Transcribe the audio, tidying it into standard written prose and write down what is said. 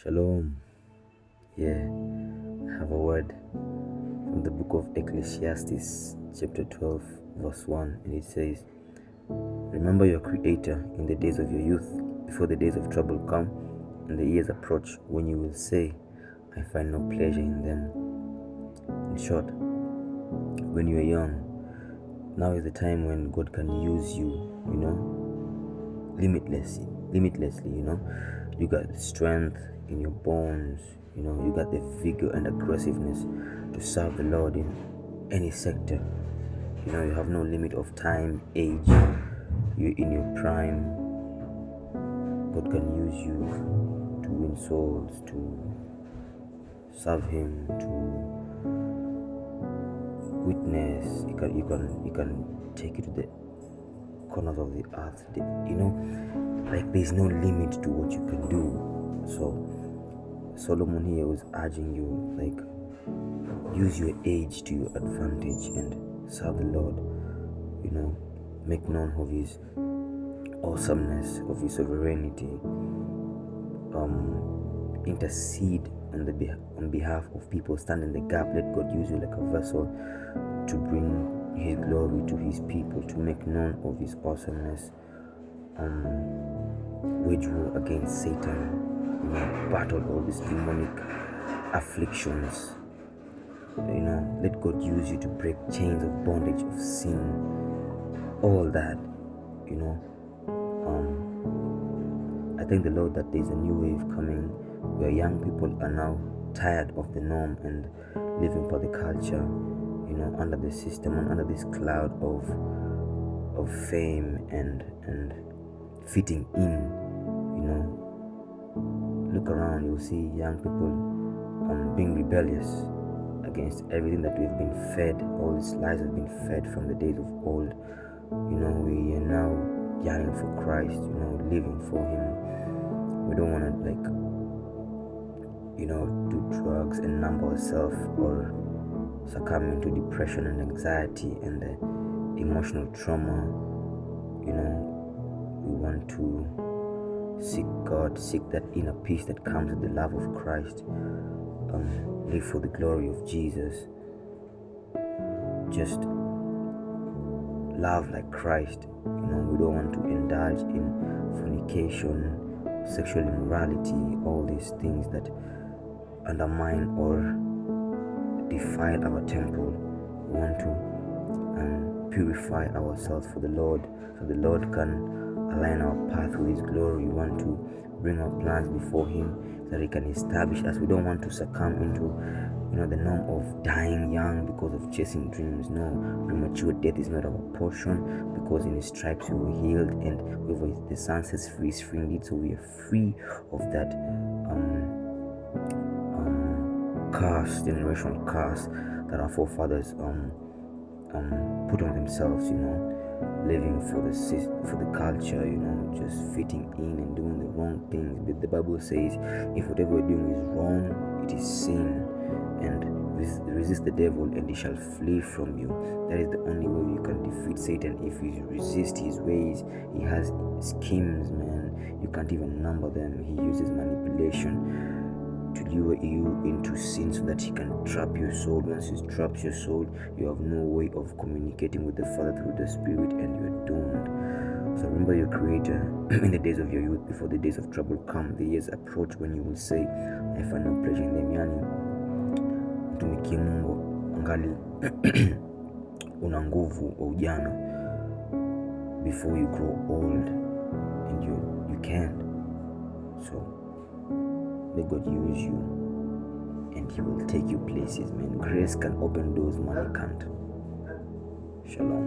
Shalom. Yeah, I have a word from the book of Ecclesiastes, chapter 12, verse 1, and it says, "Remember your Creator in the days of your youth, before the days of trouble come, and the years approach when you will say, I find no pleasure in them." In short, when you are young, now is the time when God can use you, limitlessly, You got strength in your bones, you got the vigor and aggressiveness to serve the Lord in any sector. You have no limit of time, age. You're in your prime. God can use you to win souls, to serve Him, to witness. You can take it to the corners of the earth. Like there's no limit to what you can do. So Solomon here was urging you, like, use your age to your advantage and serve the Lord. Make known of His awesomeness, of His sovereignty. Intercede on behalf of people. Stand in the gap. Let God use you like a vessel to bring His glory to His people, to make known of His awesomeness. Wage war against Satan. Battle all these demonic afflictions. Let God use you to break chains of bondage, of sin, all that. I thank the Lord that there's a new wave coming where young people are now tired of the norm and living for the culture, under the system and under this cloud of fame and fitting in. Look around, you'll see young people being rebellious against everything that we've been fed. All these lies have been fed from the days of old. We are now yearning for Christ, living for Him. We don't want to do drugs and numb ourselves or succumb into depression and anxiety and the emotional trauma. We want to seek God, seek that inner peace that comes with the love of Christ. Live for the glory of Jesus. Just love like Christ. We don't want to indulge in fornication, sexual immorality, all these things that undermine or defile our temple. We want to purify ourselves for the Lord, so the Lord can align our path with His glory. We want to bring our plans before Him so that He can establish us. We don't want to succumb into the norm of dying young because of chasing dreams. No, premature death is not our portion, because in His stripes we were healed, and whoever the Son sets free is free indeed. So we are free of that curse, generational curse that our forefathers put on themselves. Living for the culture, just fitting in and doing the wrong things. But the Bible says, if whatever we're doing is wrong, it is sin. And resist the devil, and he shall flee from you. That is the only way you can defeat Satan. If you resist his ways, he has schemes, man. You can't even number them. He uses manipulation to lure you into sin so that he can trap your soul. Once he traps your soul, you have no way of communicating with the Father through the Spirit, and you're doomed. So remember your Creator in the days of your youth, before the days of trouble come. The years approach when you will say, I find no pleasure in them. Yani mtumikie Mungu angali una nguvu wa ujana before you grow old, and you can't. So let God use you, and He will take you places, man. Grace can open doors money can't. Shalom.